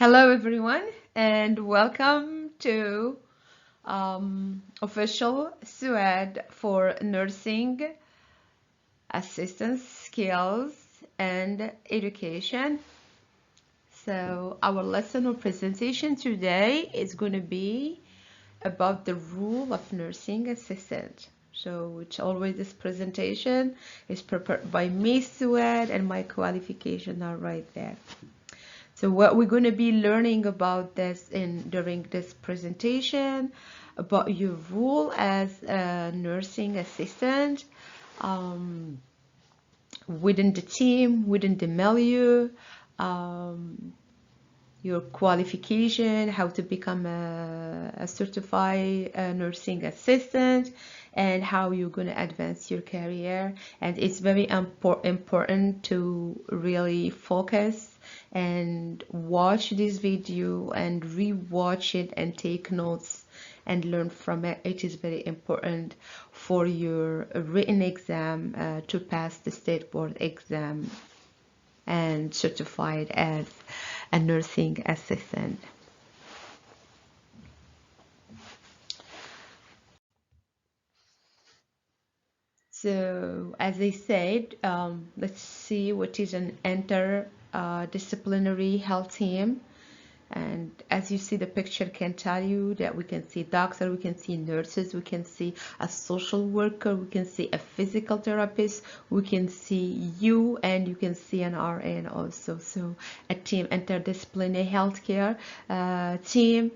Hello, everyone, and welcome to official SUED for nursing assistance skills and education. So our lesson or presentation today is going to be about the rule of nursing assistant. So which always this presentation is prepared by me, SUED, and my qualifications are right there. So what we're going to be learning about this during this presentation, about your role as a nursing assistant within the team, within the milieu, your qualification, how to become a certified nursing assistant, and how you're going to advance your career. And it's very important to really focus and watch this video and re-watch it and take notes and learn from it. It is very important for your written exam to pass the state board exam and certified as a nursing assistant. So as I said, let's see what is an interdisciplinary health team. And as you see, the picture can tell you that we can see doctor, we can see nurses, we can see a social worker, we can see a physical therapist, we can see you, and you can see an RN also. So a team, interdisciplinary healthcare team.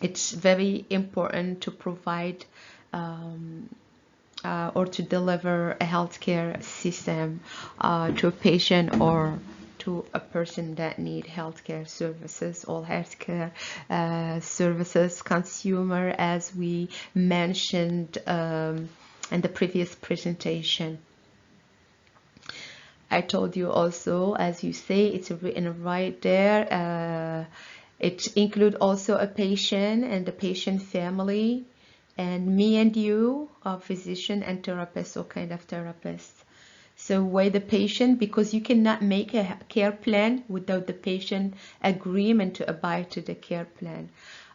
It's very important to provide or to deliver a healthcare system to a patient or to a person that need healthcare services. All healthcare services consumer, as we mentioned in the previous presentation. I told you also, as you say, it's written right there. It includes also a patient and the patient family, and me and you, a physician and therapist or kind of therapist. So why the patient? Because you cannot make a care plan without the patient agreement to abide to the care plan.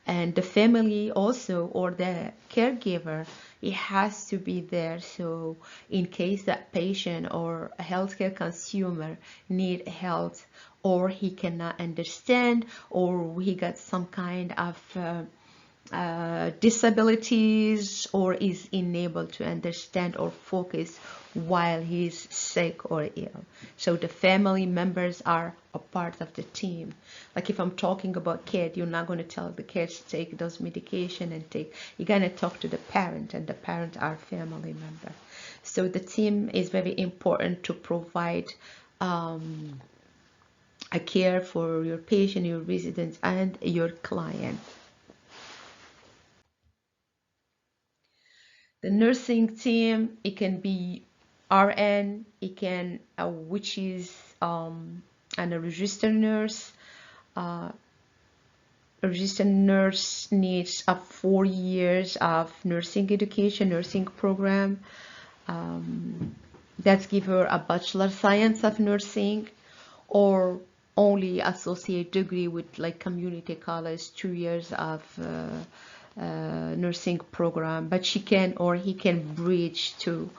And the family also, or the caregiver, it has to be there. So in case that patient or a healthcare consumer need help, or he cannot understand, or he got some kind of disabilities, or is unable to understand or focus while he's sick or ill. So the family members are a part of the team. Like if I'm talking about kid, you're not going to tell the kids to take those medication and you're going to talk to the parent, and the parent are family member. So the team is very important to provide a care for your patient, your residents, and your client. The nursing team, it can be RN, it can which is and a registered nurse. A registered nurse needs 4 years of nursing education, nursing program. That's give her a bachelor science of nursing, or only associate degree with like community college, 2 years of nursing program, but she can or he can bridge to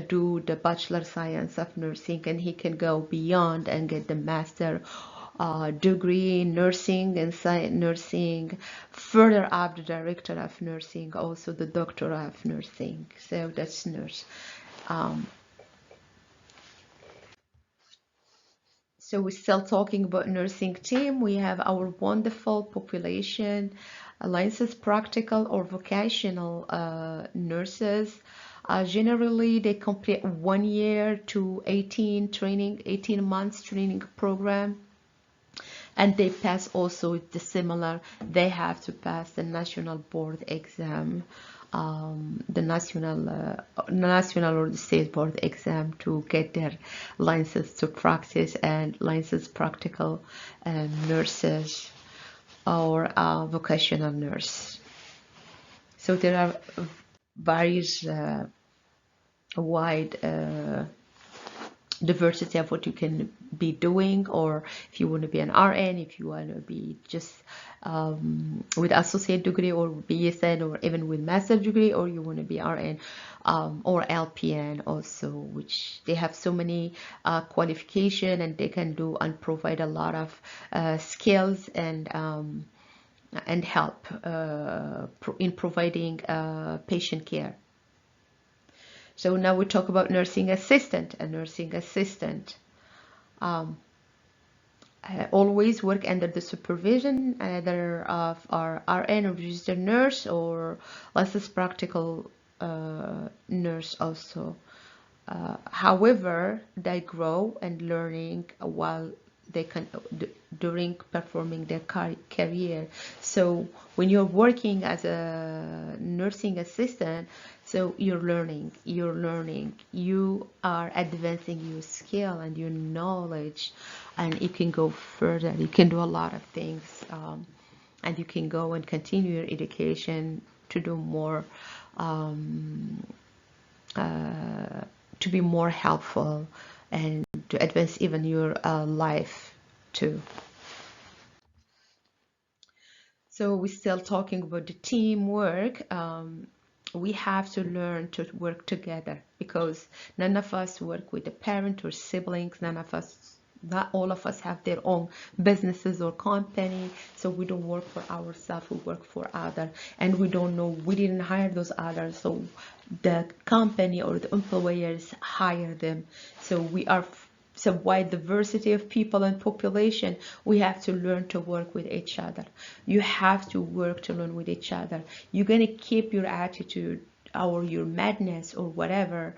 do the bachelor science of nursing, and he can go beyond and get the master degree in nursing and nursing, further up the director of nursing, also the doctor of nursing. So that's nurse. So we're still talking about nursing team. We have our wonderful population, licensed practical or vocational nurses. Generally, they complete 1 year to 18 months training program, and they pass also the similar. They have to pass the national board exam, the national or the state board exam to get their license to practice and licensed practical nurses or vocational nurse. So there are various wide diversity of what you can be doing, or if you want to be an RN, if you want to be just with associate degree or BSN, or even with master degree, or you want to be RN or LPN also, which they have so many qualification, and they can do and provide a lot of skills and help in providing patient care. So now we talk about nursing assistant. A nursing assistant always work under the supervision either of our RN or registered nurse, or licensed practical nurse also. However, they grow and learning while they can during performing their career. So when you're working as a nursing assistant, so you're learning, you are advancing your skill and your knowledge, and you can go further, you can do a lot of things, and you can go and continue your education to do more, to be more helpful, and to advance even your life too. So we're still talking about the teamwork. We have to learn to work together, because none of us work with a parent or siblings. Not all of us have their own businesses or company, so we don't work for ourselves, we work for others, and we don't know, we didn't hire those others, so the company or the employers hire them. So wide diversity of people and population, we have to learn to work with each other. You have to work to learn with each other. You're going to keep your attitude or your madness or whatever,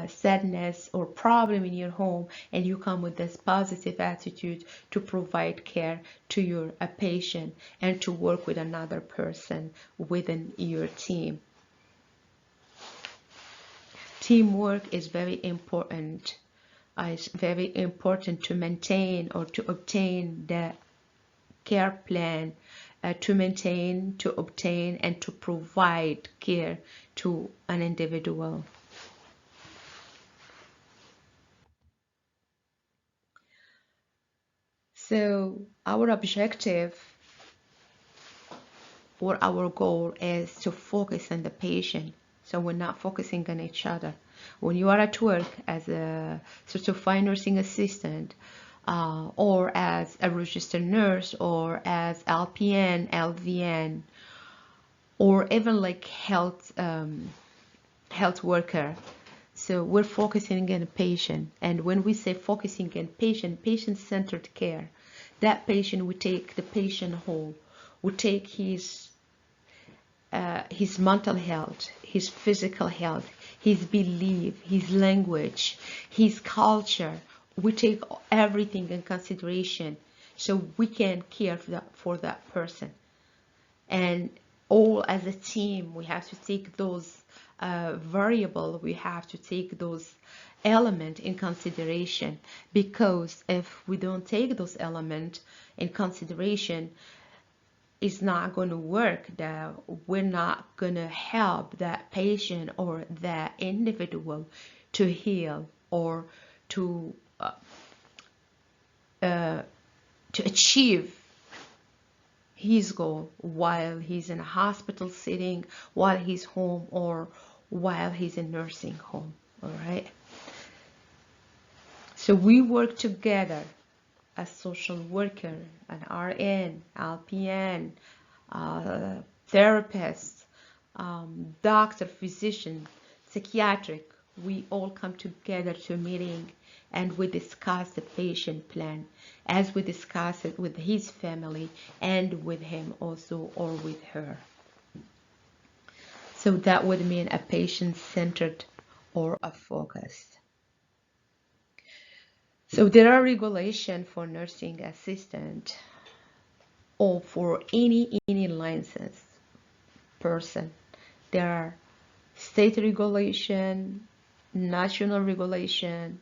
sadness or problem in your home, and you come with this positive attitude to provide care to your patient and to work with another person within your team. Teamwork is very important. It's very important to maintain or to obtain the care plan, to maintain, to obtain, and to provide care to an individual. So our objective or our goal is to focus on the patient. So we're not focusing on each other. When you are at work as a certified nursing assistant, or as a registered nurse, or as LPN, LVN, or even like health worker, so we're focusing on a patient. And when we say focusing on patient-centered care, that patient, we take the patient whole. We take his mental health, his physical health, his belief, his language, his culture. We take everything in consideration so we can care for that person. And all as a team, we have to take those variables, we have to take those elements in consideration, because if we don't take those elements in consideration, it's not going to work. That we're not going to help that patient or that individual to heal or to achieve his goal while he's in a hospital setting, while he's home, or while he's in nursing home. All right. So we work together as social worker, an RN, LPN, therapist, doctor, physician, psychiatric. We all come together to a meeting and we discuss the patient plan as we discuss it with his family and with him also, or with her. So that would mean a patient-centered or a focused. So there are regulations for nursing assistant or for any licensed person. There are state regulation, national regulation,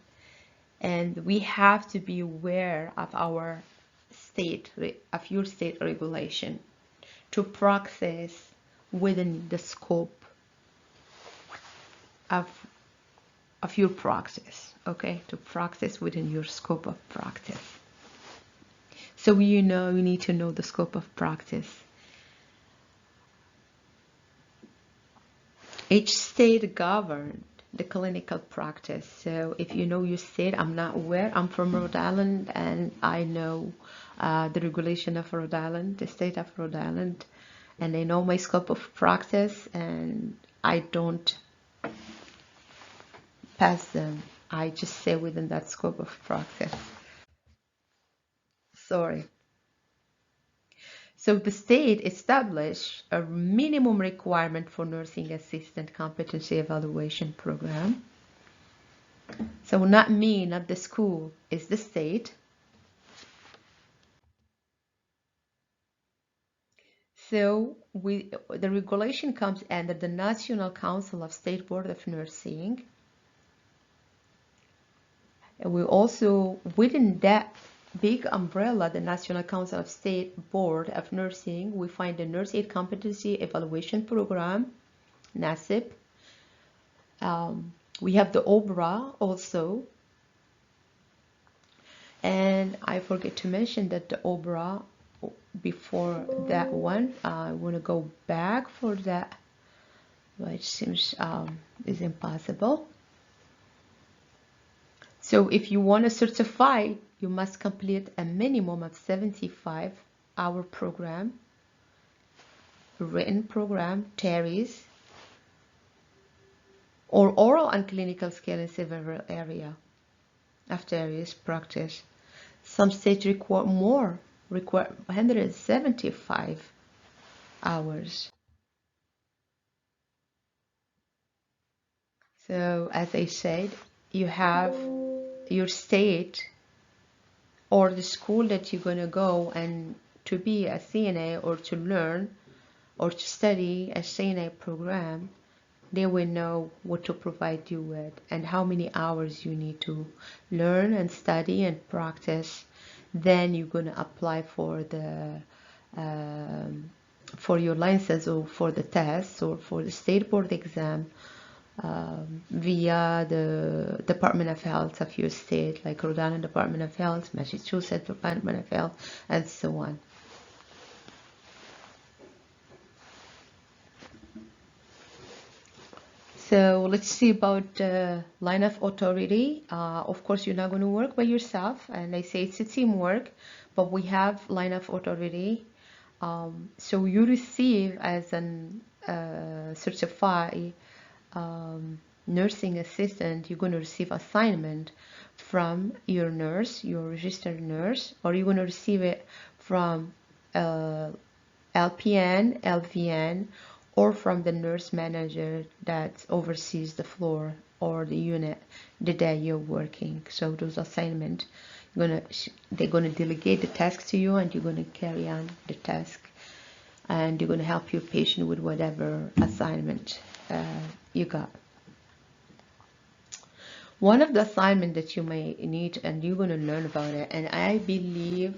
and we have to be aware of your state regulation to practice within the scope of your practice. okay, to practice within your scope of practice. So you need to know the scope of practice. Each state governed the clinical practice. So if you know your state, I'm not aware. I'm from Rhode Island, and I know the regulation of Rhode Island, the state of Rhode Island, and I know my scope of practice, and I don't pass them. I just stay within that scope of practice. Sorry. So the state established a minimum requirement for nursing assistant competency evaluation program. So not me, not the school, it's the state. So the regulation comes under the National Council of State Board of Nursing. And we also, within that big umbrella, the National Council of State Board of Nursing, we find the Nurse Aid Competency Evaluation Program, NACIP. We have the OBRA also. And I forget to mention that the OBRA, before that one, I want to go back for that, which seems is impossible. So if you want to certify, you must complete a minimum of 75-hour program, written program, TARIS, or oral and clinical skill in several area of TARIS practice. Some states require 175 hours. So as I said, you have your state or the school that you're going to go and to be a CNA or to learn or to study a CNA program. They will know what to provide you with and how many hours you need to learn and study and practice. Then you're going to apply for the for your license or for the test or for the state board exam via the Department of Health of your state, like Rhode Island Department of Health, Massachusetts Department of Health, and so on. So let's see about line of authority. Of course, you're not going to work by yourself, and I say it's a teamwork, but we have line of authority. So you receive as an certified nursing assistant, you're going to receive assignment from your nurse, your registered nurse, or you're going to receive it from LPN, LVN, or from the nurse manager that oversees the floor or the unit the day you're working. So those assignments, they're gonna delegate the task to you, and you're gonna carry on the task, and you're gonna help your patient with whatever assignment you got. One of the assignments that you may need, and you're gonna learn about it, and I believe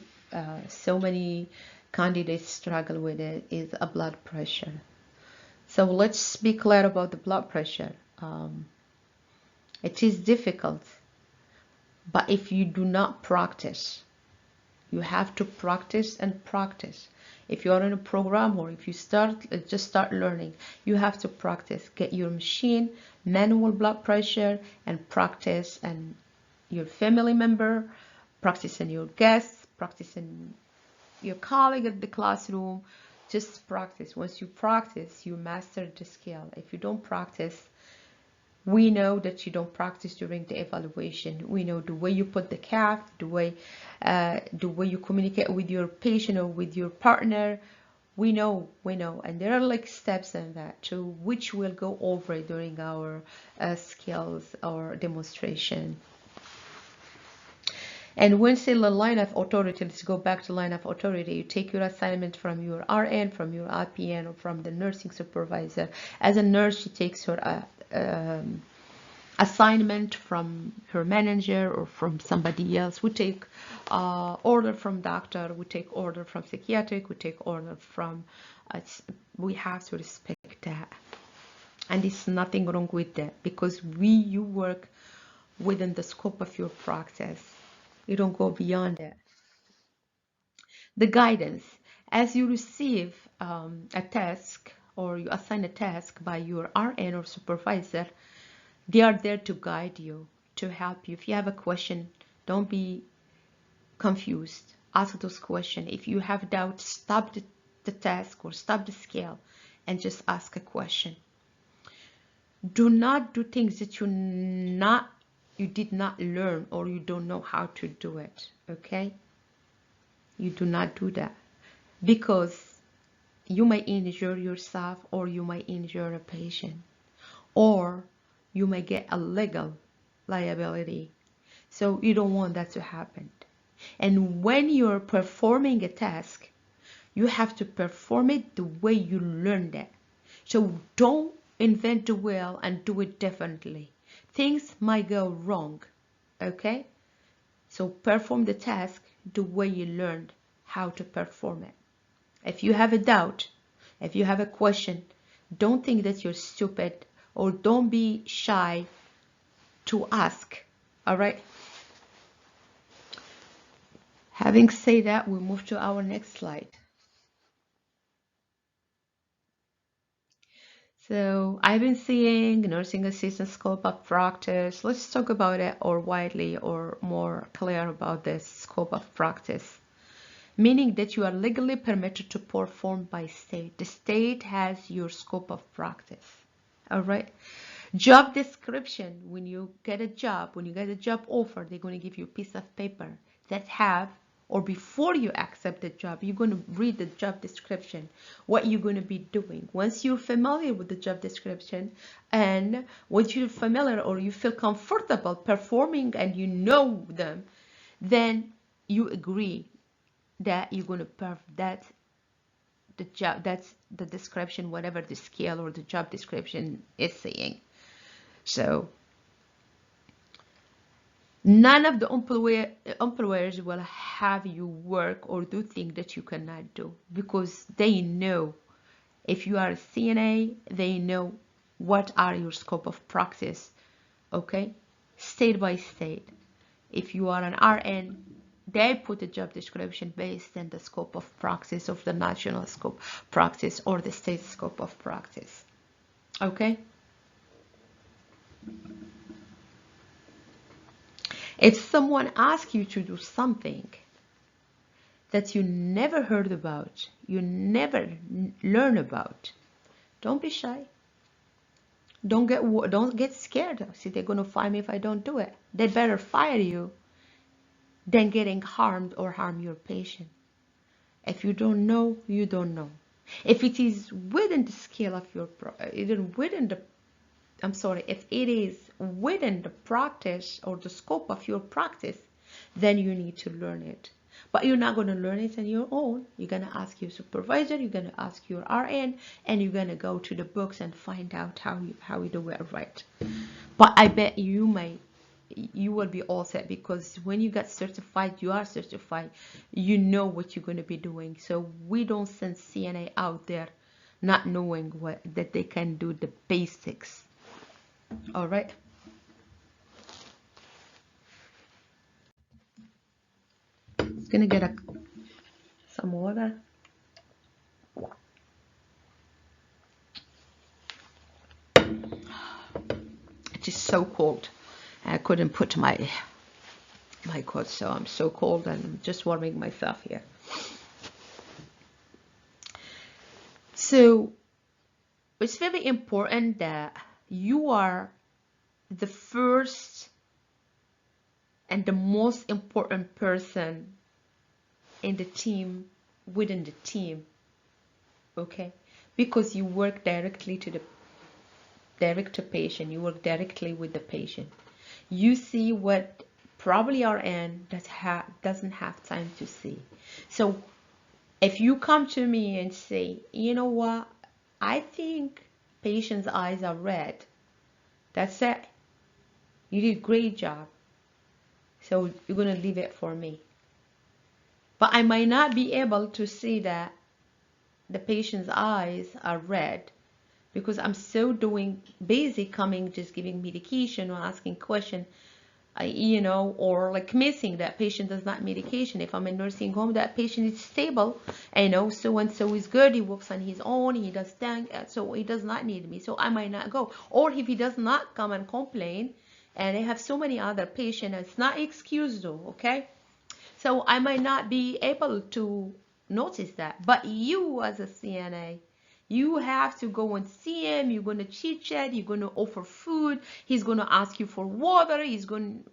so many candidates struggle with it, is a blood pressure. So let's be clear about the blood pressure. It is difficult, but if you do not practice, you have to practice and practice. If you are in a program or if you just start learning, you have to practice. Get your machine, manual blood pressure, and practice. And your family member, practice in your guests, practice in your colleague at the classroom. Just practice. Once you practice, you master the skill. If you don't practice, we know that you don't practice during the evaluation. We know the way you put the calf, the way you communicate with your patient or with your partner. We know, and there are like steps in that, to which we'll go over during our skills or demonstration. And when say the line of authority, let's go back to line of authority. You take your assignment from your RN, from your RPN, or from the nursing supervisor. As a nurse, she takes her assignment from her manager or from somebody else. We take order from doctor, we take order from psychiatric, we take order from, we have to respect that. And there's nothing wrong with that, because you work within the scope of your practice. You don't go beyond it. The guidance, as you receive a task or you assign a task by your RN or supervisor, they are there to guide you, to help you. If you have a question, don't be confused. Ask those questions. If you have doubt, stop the task or stop the scale and just ask a question. Do not do things that you did not learn or you don't know how to do it, okay? You do not do that because you may injure yourself or you may injure a patient or you may get a legal liability. So you don't want that to happen. And when you're performing a task, you have to perform it the way you learned it. So don't invent the wheel and do it differently. Things might go wrong, okay? So perform the task the way you learned how to perform it. If you have a doubt, if you have a question, don't think that you're stupid or don't be shy to ask, all right? Having said that, we move to our next slide. So I've been seeing nursing assistant scope of practice. Let's talk about it or widely or more clear about this scope of practice. Meaning that you are legally permitted to perform by state. The state has your scope of practice. All right. Job description. When you get a job offer, they're going to give you a piece of paper that have, or before you accept the job, you're going to read the job description, what you're going to be doing. Once you're familiar with the job description and once you're familiar or you feel comfortable performing and you know them, then you agree that you're going to that the job, that's the description, whatever the scale or the job description is saying. So none of the employers will have you work or do things that you cannot do because they know. If you are a CNA, they know what are your scope of practice, okay? State by state. If you are an RN, they put a job description based on the scope of practice of the national scope practice or the state scope of practice, okay? If someone asks you to do something that you never heard about, you never learn about, don't be shy. Don't get scared. See, they're gonna fire me if I don't do it. They'd better fire you than getting harmed or harm your patient. If you don't know, you don't know. If it is within the scale of your if it is within the practice or the scope of your practice, then you need to learn it. But you're not going to learn it on your own. You're going to ask your supervisor, you're going to ask your RN, and you're going to go to the books and find out how you do it right. But I bet you will be all set because when you get certified, you are certified. You know what you're going to be doing. So we don't send CNA out there not knowing that they can do the basics. All right. Gonna get some water. It is so cold. I couldn't put my coat, so I'm so cold and I'm just warming myself here. So it's very important that you are the first and the most important person in the team, within the team, okay? Because you work directly to patient, you work directly with the patient. You see what probably RN doesn't have time to see. So if you come to me and say, you know what, I think patient's eyes are red, that's it. You did a great job. So you're going to leave it for me. But I might not be able to see that the patient's eyes are red because I'm so doing basic coming, just giving medication or asking question. or like missing that patient does not medication. If I'm in nursing home, that patient is stable. I know so and so is good. He works on his own. He does things, so he does not need me. So I might not go. Or if he does not come and complain, and I have so many other patients, it's not excused though. Okay, so I might not be able to notice that. But you as a CNA, you have to go and see him. You're going to chit chat. You're going to offer food. He's going to ask you for water.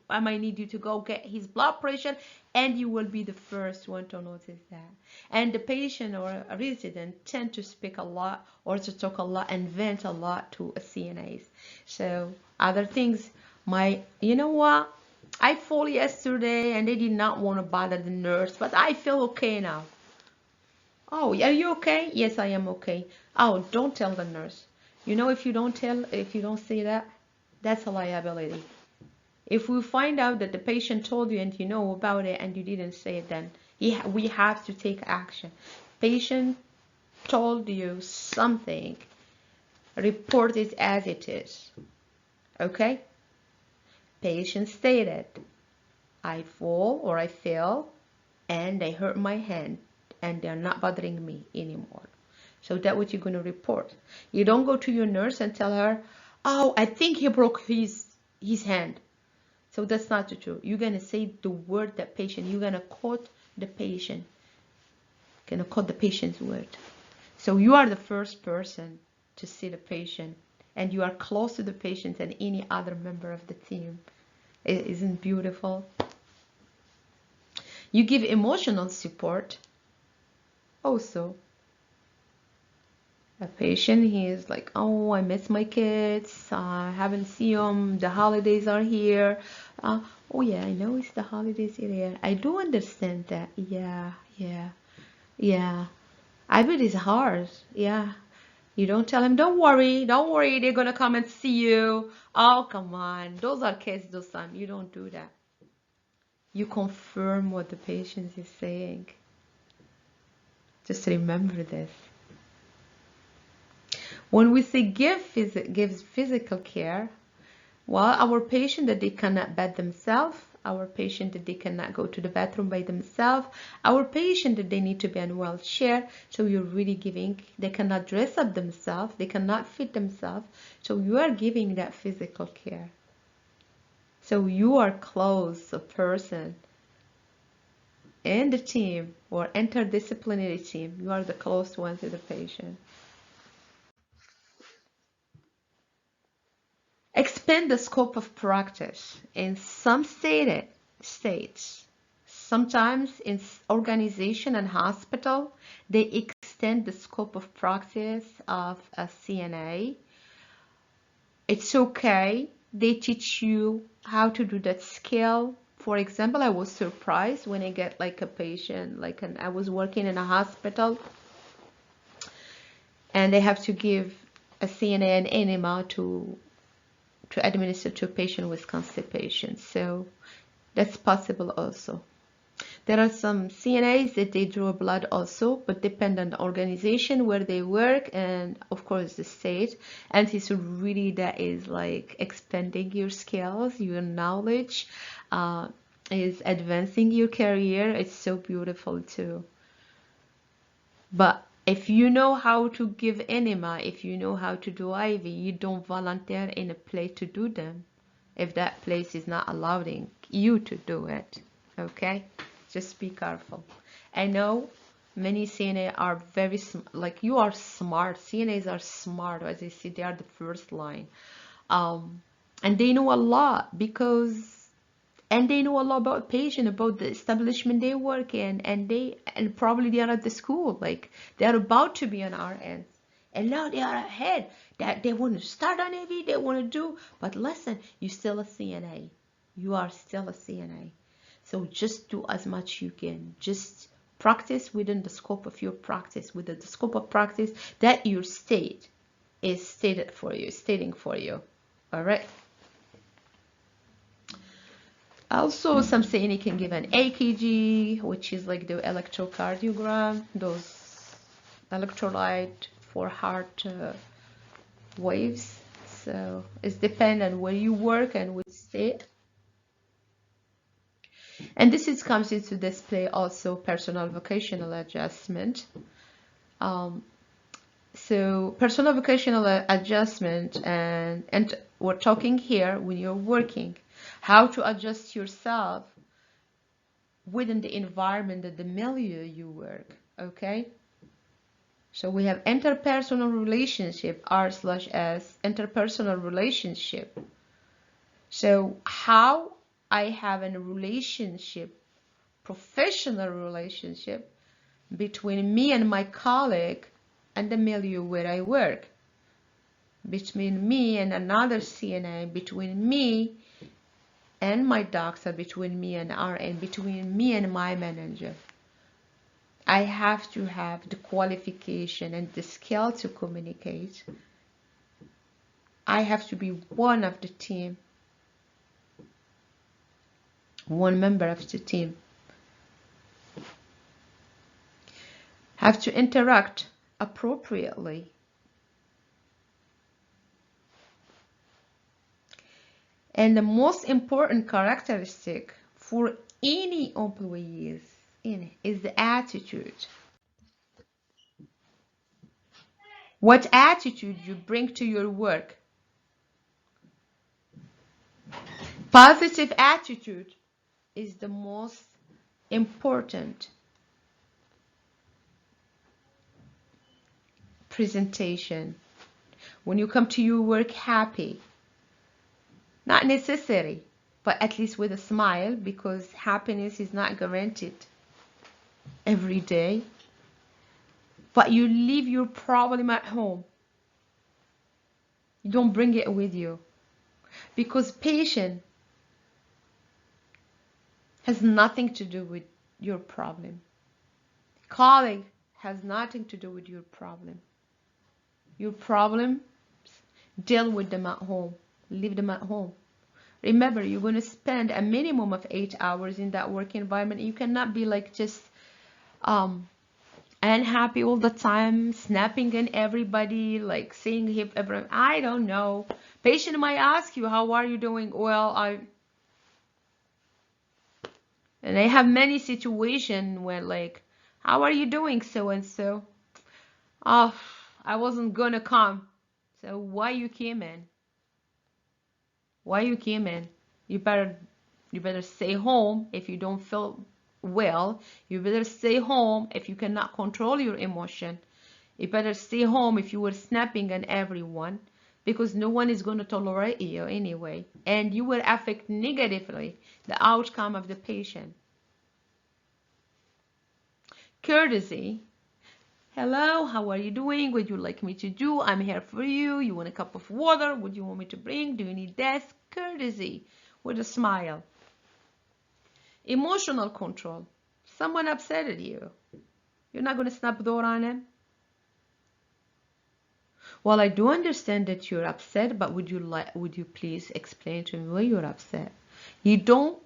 I might need you to go get his blood pressure. And you will be the first one to notice that. And the patient or a resident tend to speak a lot or to talk a lot and vent a lot to a CNAs. So other things you know what? I fall yesterday and they did not want to bother the nurse, but I feel okay now. Oh, are you okay? Yes, I am okay. Oh, don't tell the nurse. If you don't say that, that's a liability. If we find out that the patient told you and you know about it and you didn't say it, then we have to take action. Patient told you something, report it as it is. Okay? Patient stated, I fall or I fell and they hurt my hand and they're not bothering me anymore. So that's what you're going to report. You don't go to your nurse and tell her, oh, I think he broke his hand. So that's not the truth. You're going to say the word that patient, you're going to quote the patient. You're going to quote the patient's word. So you are the first person to see the patient and you are close to the patient than any other member of the team. Isn't beautiful? You give emotional support. Also, a patient, he is like, oh, I miss my kids. I haven't seen them. The holidays are here. Oh yeah, I know it's the holidays here. I do understand that. Yeah. I bet it's hard. Yeah. You don't tell him, don't worry, they're gonna come and see you. Oh, come on. Those are kids, those time. You don't do that. You confirm what the patient is saying. Just remember this. When we say gives physical care, well, our patient that they cannot bathe themselves, our patient that they cannot go to the bathroom by themselves, our patient that they need to be in a wheelchair, so you're really giving, they cannot dress up themselves, they cannot feed themselves, so you are giving that physical care. So you are close a person in the team or interdisciplinary team, you are the close one to the patient. Expand the scope of practice. In some states, sometimes in organization and hospital, they extend the scope of practice of a CNA. It's okay. They teach you how to do that skill. For example, I was surprised when I get like a patient, I was working in a hospital and they have to give a CNA an enema to administer to a patient with constipation. So that's possible also. There are some CNAs that they draw blood also, but depend on the organization where they work and of course the state. And it's really that is like expanding your skills, your knowledge, is advancing your career. It's so beautiful too. But if you know how to give enema, if you know how to do IV, you don't volunteer in a place to do them if that place is not allowing you to do it. Okay? Just be careful. I know many CNA are very like you are smart. CNAs are smart, as I see, they are the first line. And they know a lot and they know a lot about patient, about the establishment they work in, and probably they are at the school, like they are about to be on RNs, and now they are ahead. That they want to start on AV, they want to do. But listen, you're still a CNA. You are still a CNA. So just do as much you can. Just practice within the scope of your practice, within the scope of practice that your state is stating for you. All right. Also, some CNA can give an AKG, which is like the electrocardiogram, those electrolyte for heart waves. So it's depend on where you work and which state. And comes into display also personal vocational adjustment. So personal vocational adjustment, and we're talking here when you're working, how to adjust yourself within the environment, that the milieu you work, okay? So we have interpersonal relationship, R/S, interpersonal relationship. So how I have a relationship, professional relationship, between me and my colleague and the milieu where I work, between me and another CNA, between me and my doctor, between me and RN, between me and my manager. I have to have the qualification and the skill to communicate. I have to be one of the team, one member of the team. Have to interact appropriately. And the most important characteristic for any employees is the attitude. What attitude you bring to your work. Positive attitude is the most important presentation. When you come to your work happy, not necessary, but at least with a smile, because happiness is not guaranteed every day. But you leave your problem at home. You don't bring it with you, because patient has nothing to do with your problem. Colleague has nothing to do with your problem. Your problems, deal with them at home. Leave them at home. Remember, you're going to spend a minimum of 8 hours in that work environment. You cannot be like just unhappy all the time, snapping at everybody, like saying if everyone, I don't know. Patient might ask you, how are you doing? Well, and I have many situations where like, how are you doing, so and so? Oh, I wasn't gonna come. So why you came in? Why you came in? You better stay home if you don't feel well. You better stay home if you cannot control your emotion. You better stay home if you were snapping at everyone, because no one is going to tolerate you anyway, and you will affect negatively the outcome of the patient. Courtesy. Hello, how are you doing? What would you like me to do? I'm here for you. You want a cup of water? What do you want me to bring? Do you need this? Courtesy with a smile. Emotional control. Someone upset at you. You're not going to snap the door on them. Well, I do understand that you're upset, but would you please explain to me why you're upset? You don't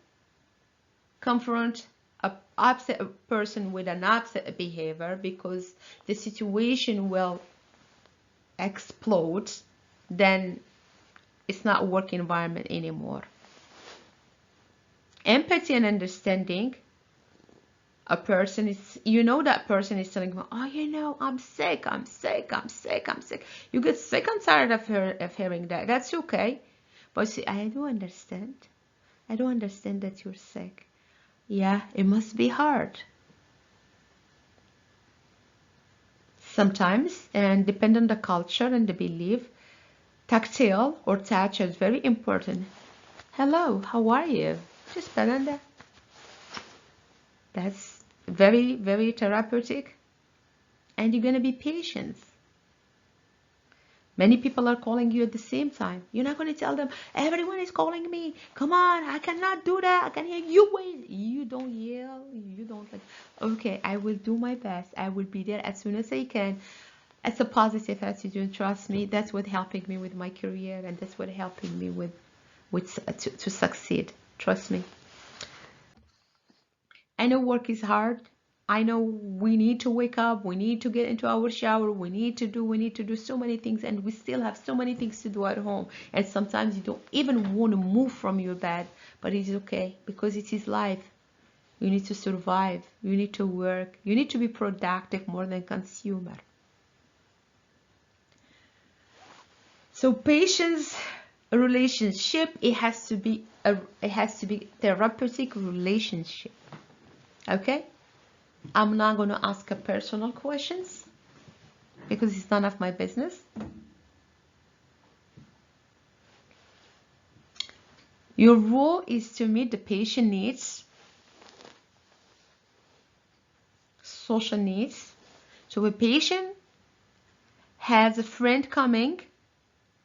confront a upset person with an upset behavior, because the situation will explode. Then it's not a work environment anymore. Empathy and understanding. A person is, that person is telling me, oh, I'm sick, I'm sick, I'm sick, I'm sick. You get sick and tired of hearing that. That's okay. But see, I do understand. I do understand that you're sick. Yeah, it must be hard. Sometimes, and depend on the culture and the belief, tactile or touch is very important. Hello, how are you? Just Belinda. That's very, very therapeutic. And you're going to be patient. Many people are calling you at the same time. You're not going to tell them, everyone is calling me. Come on, I cannot do that. I can hear you. Wait. You don't yell. You don't like, okay, I will do my best. I will be there as soon as I can. It's a positive attitude. Trust me. That's what helping me with my career. And that's what helping me to succeed. Trust me. I know work is hard. I know we need to wake up, we need to get into our shower, we need to do so many things, and we still have so many things to do at home. And sometimes you don't even want to move from your bed, but it's okay, because it is life. You need to survive. You need to work. You need to be productive more than consumer. So patient's relationship, it has to be therapeutic relationship. Okay? I'm not going to ask her personal questions because it's none of my business. Your role is to meet the patient needs, social needs. So a patient has a friend coming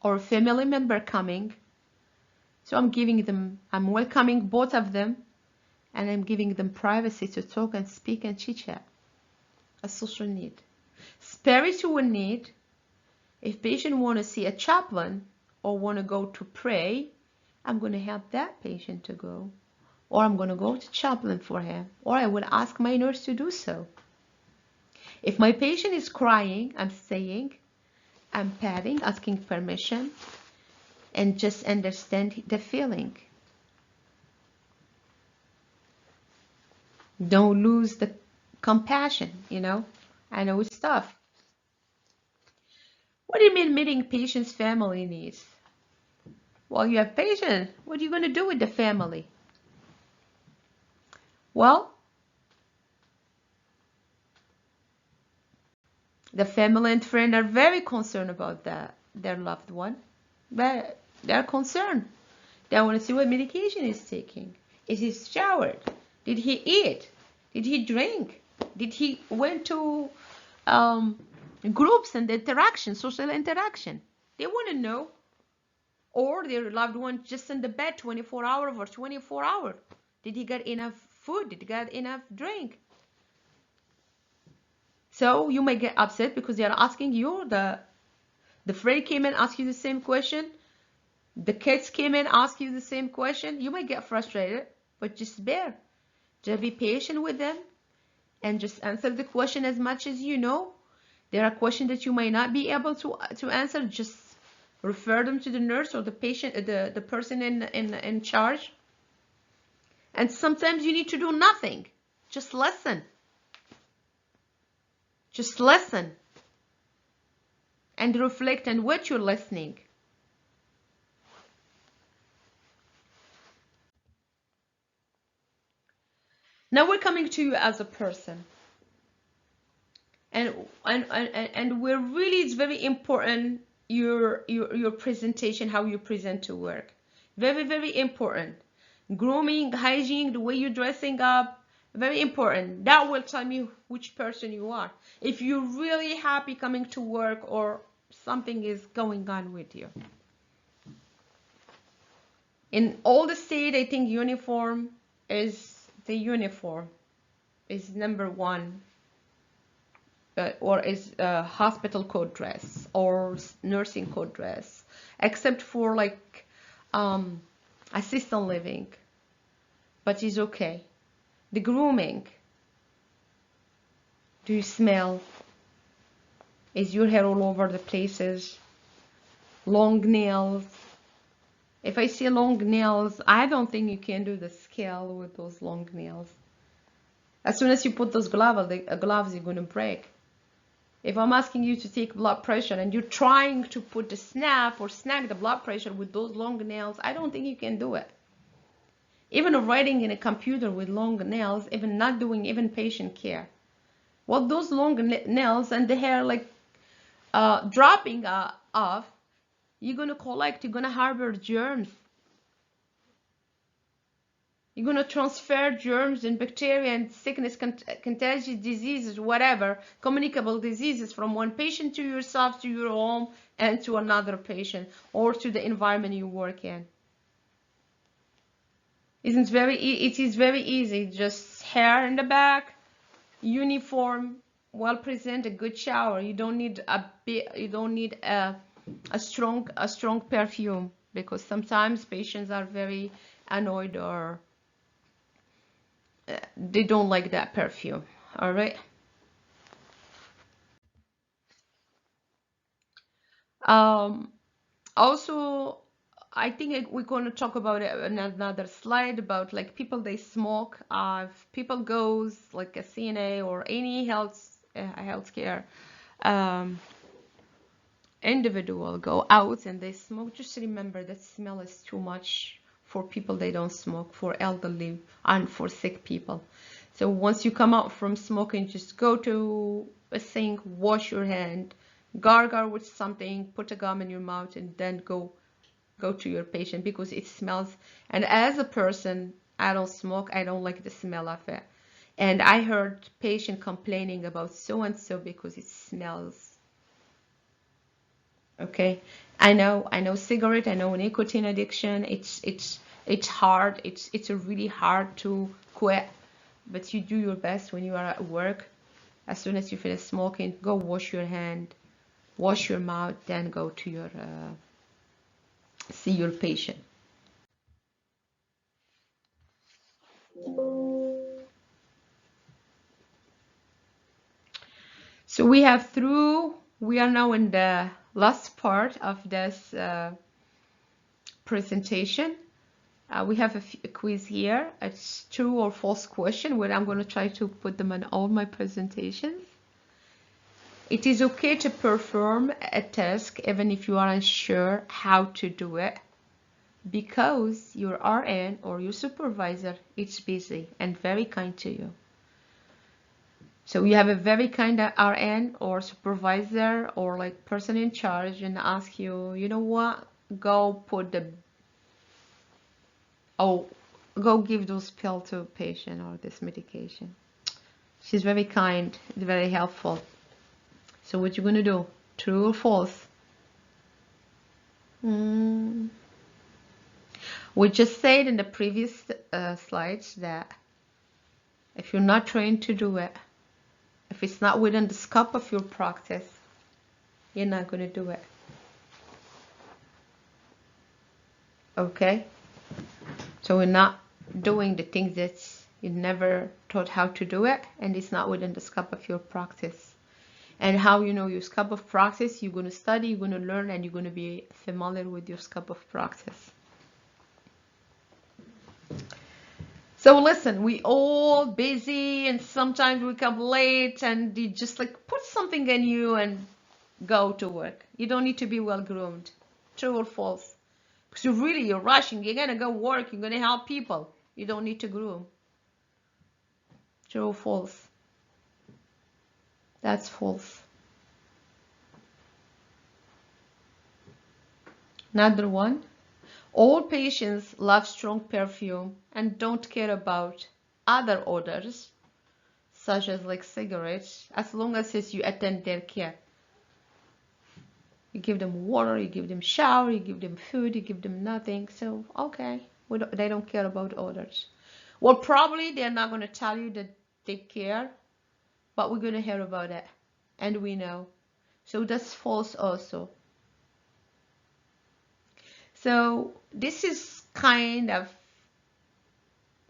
or a family member coming. So I'm welcoming both of them, and I'm giving them privacy to talk and speak and chit chat. A social need. Spiritual need. If patient want to see a chaplain or want to go to pray, I'm going to help that patient to go. Or I'm going to go to chaplain for him. Or I will ask my nurse to do so. If my patient is crying, I'm saying, I'm patting, asking permission, and just understand the feeling. Don't lose the compassion, you know. I know it's tough. What do you mean meeting patient's family needs? Well, you have patient. What are you going to do with the family? Well, the family and friend are very concerned about their loved one. But they're concerned. They want to see what medication he's taking. Is he showered? Did he eat? Did he drink? Did he went to groups and interaction, social interaction? They want to know. Or their loved one just in the bed 24 hours or 24 hours. Did he get enough food? Did he get enough drink? So you may get upset because they are asking you. The friend came and asked you the same question. The kids came and asked you the same question. You might get frustrated, but just bear. Just be patient with them and just answer the question as much as you know. There are questions that you might not be able to answer. Just refer them to the nurse or the patient, the person in charge. And sometimes you need to do nothing. Just listen. Just listen. And reflect on what you're listening. Now we're coming to you as a person. And we're really, it's very important your presentation, how you present to work. Very, very important. Grooming, hygiene, the way you're dressing up, very important. That will tell me which person you are. If you're really happy coming to work or something is going on with you. In all the state, I think uniform is number one. Or is hospital code dress or nursing code dress, except for like assistant living, but it's okay. The grooming, do you smell? Is your hair all over the places? Long nails. If I see long nails, I don't think you can do the scale with those long nails. As soon as you put those gloves, you're going to break. If I'm asking you to take blood pressure and you're trying to put the snap the blood pressure with those long nails, I don't think you can do it. Even writing in a computer with long nails, even not doing even patient care. Well, those long nails and the hair like dropping off, you're going to collect, you're going to harbor germs. You're going to transfer germs and bacteria and sickness, contagious diseases, whatever, communicable diseases from one patient to yourself, to your home, and to another patient, or to the environment you work in. It is very easy. Just hair in the back, uniform, well presented, good shower. You don't need a strong perfume, because sometimes patients are very annoyed or they don't like that perfume. All right. Also, I think we're going to talk about it in another slide about like people they smoke. If people goes like a CNA or any healthcare um, individual go out and they smoke, just remember that smell is too much for people they don't smoke, for elderly and for sick people. So once you come out from smoking, just go to a sink, wash your hand, gargle with something, put a gum in your mouth, and then go to your patient because it smells. And as a person, I don't smoke, I don't like the smell of it. And I heard patient complaining about so and so because it smells. Okay, I know cigarette, I know nicotine addiction. It's hard. It's really hard to quit, but you do your best when you are at work. As soon as you finish smoking, go wash your hand, wash your mouth, then go to your see your patient. So we are now in the last part of this presentation. We have a quiz here. It's true or false question where I'm going to try to put them in all my presentations. It is okay to perform a task even if you are unsure how to do it because your RN or your supervisor is busy and very kind to you. So you have a very kind RN or supervisor or like person in charge and ask you, you know what, go put the, oh, go give those pills to a patient or this medication. She's very kind, very helpful. So what you gonna do? True or false? We just said in the previous slides that if you're not trained to do it, if it's not within the scope of your practice, you're not going to do it. Okay? So we're not doing the things that you never taught how to do it, and it's not within the scope of your practice. And how you know your scope of practice, you're going to study, you're going to learn, and you're going to be familiar with your scope of practice. So listen, we all busy and sometimes we come late and you just like put something in you and go to work. You don't need to be well groomed. True or false? Because you're rushing. You're gonna go work. You're gonna help people. You don't need to groom. True or false? That's false. Another one. All patients love strong perfume and don't care about other odors, such as like cigarettes, as long as you attend their care. You give them water, you give them shower, you give them food, you give them nothing. So, okay, they don't care about odors. Well, probably they're not going to tell you that they care, but we're going to hear about it. And we know. So that's false also. So this is kind of,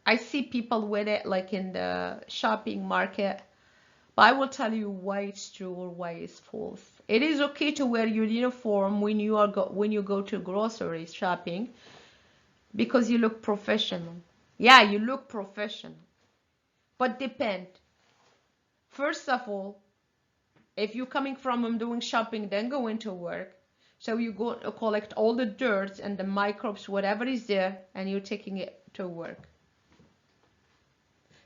I see people with it like in the shopping market, but I will tell you why it's true or why it's false. It is okay to wear your uniform when you go to grocery shopping because you look professional. Yeah, you look professional. But depend. First of all, if you're coming from doing shopping, then going to work. So you go collect all the dirt and the microbes, whatever is there, and you're taking it to work.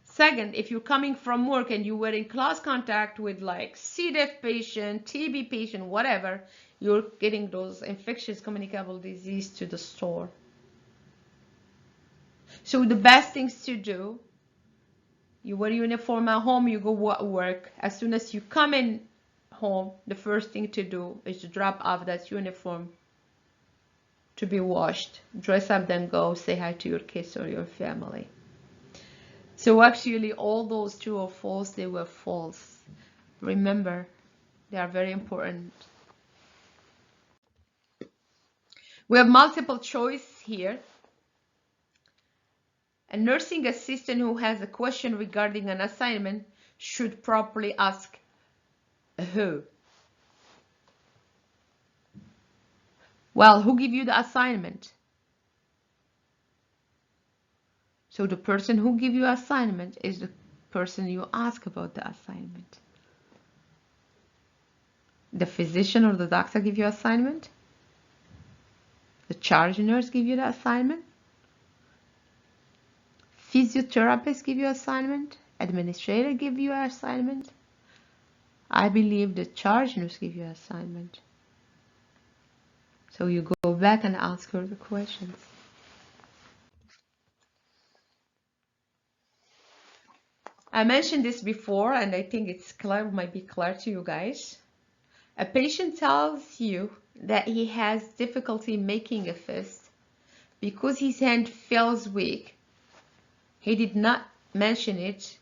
Second, if you're coming from work and you were in close contact with like C. diff patient, TB patient, whatever, you're getting those infectious communicable disease to the store. So the best things to do, you wear your uniform at home, you go work. As soon as you come in home, the first thing to do is to drop off that uniform to be washed. Dress up, then go say hi to your kids or your family. So actually all those true or false, they were false. Remember, they are very important. We have multiple choice here. A nursing assistant who has a question regarding an assignment should properly ask who? Well, who gave you the assignment? So the person who give you assignment is the person you ask about the assignment. The physician or the doctor give you assignment. The charge nurse give you the assignment. Physiotherapist give you assignment. Administrator give you assignment. I believe the charge nurse give you assignment. So you go back and ask her the questions. I mentioned this before, and I think it's clear, might be clear to you guys. A patient tells you that he has difficulty making a fist because his hand feels weak. He did not mention it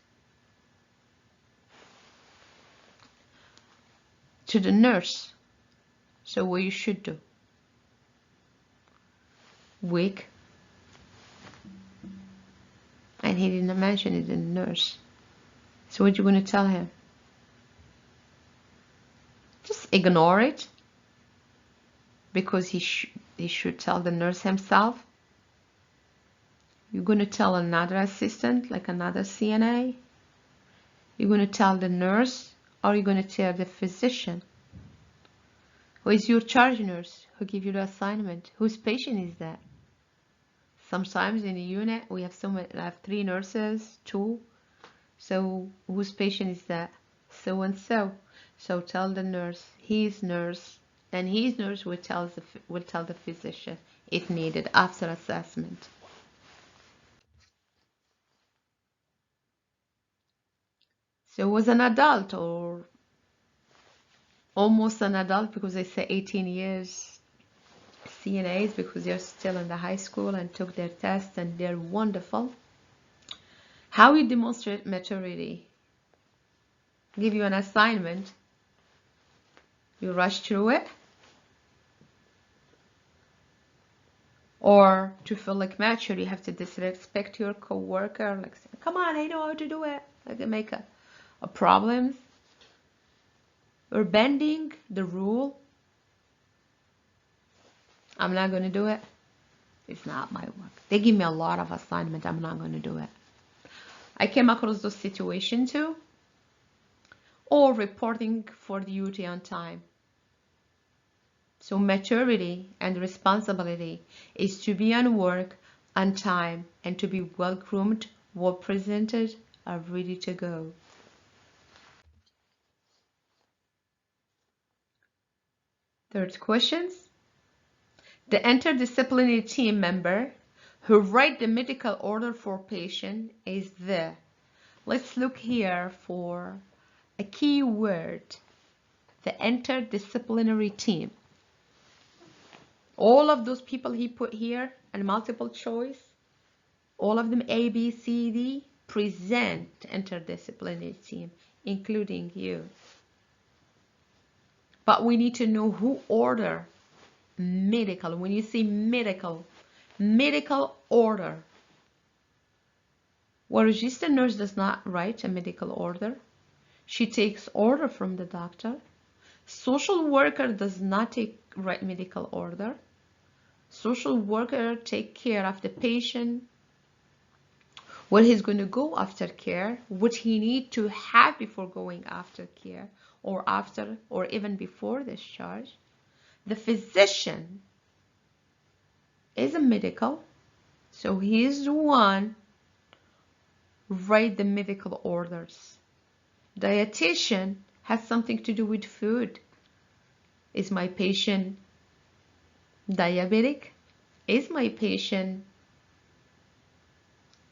to the nurse. So what you should do? Weak. And he didn't mention it to the nurse. So what you going to tell him? Just ignore it. Because he should tell the nurse himself. You're going to tell another assistant, like another CNA. You're going to tell the nurse, or you're going to tell the physician. Who is your charge nurse? Who give you the assignment? Whose patient is that? Sometimes in a unit we have I have 3 nurses, 2. So whose patient is that? So and so. So tell the nurse, his nurse, and his nurse will tell the physician if needed after assessment. So was an adult or almost an adult, because they say 18 years CNAs because they're still in the high school and took their test and they're wonderful. How you demonstrate maturity? Give you an assignment. You rush through it? Or to feel like mature, you have to disrespect your coworker, like say, come on, I know how to do it. Like make a problem. Or bending the rule. I'm not going to do it. It's not my work. They give me a lot of assignment. I'm not going to do it. I came across those situations too. Or reporting for duty on time. So maturity and responsibility is to be on work on time and to be well groomed, well presented, and ready to go. Third questions. The interdisciplinary team member who write the medical order for patient is the. Let's look here for a key word. The interdisciplinary team. All of those people he put here and multiple choice, all of them A, B, C, D, present interdisciplinary team, including you. But we need to know who order medical. When you say medical order. Well, registered nurse does not write a medical order. She takes order from the doctor. Social worker does not write medical order. Social worker take care of the patient, where he's going to go after care, what he need to have before going after care, or after, or even before discharge. The physician is a medical, so he is the one write the medical orders. Dietitian has something to do with food. Is my patient diabetic? Is my patient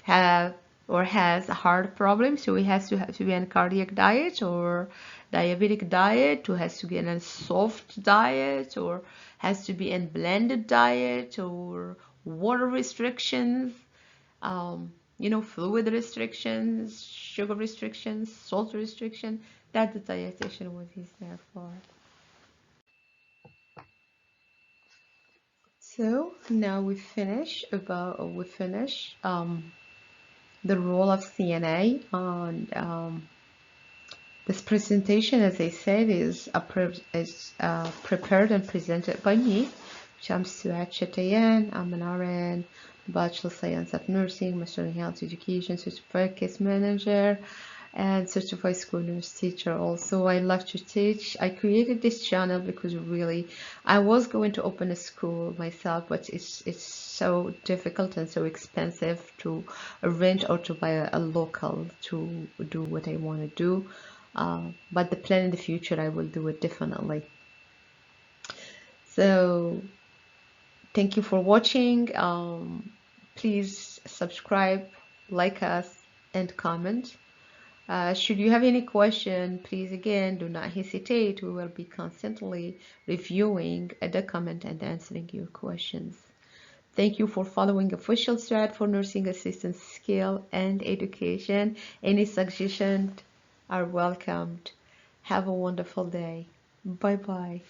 have or has a heart problem, so he has to be on cardiac diet or diabetic diet, or has to be on a soft diet, or has to be in blended diet, or water restrictions, fluid restrictions, sugar restrictions, salt restriction. That's the dietitian, what he's there for. So now we finish the role of CNA on this presentation. As I said, is prepared and presented by me, Shamsu Chatayan. I'm an RN, Bachelor Science of Nursing, Master in Health Education, Certified Case Manager, and Certified School Nurse Teacher. Also, I love to teach. I created this channel because really I was going to open a school myself, but it's so difficult and so expensive to rent or to buy a local to do what I want to do. But the plan in the future, I will do it definitely. So thank you for watching. Please subscribe, like us, and comment. Should you have any question, please again do not hesitate. We will be constantly reviewing the comment and answering your questions. Thank you for following official thread for nursing assistant skill and education. Any suggestions are welcomed. Have a wonderful day. Bye bye.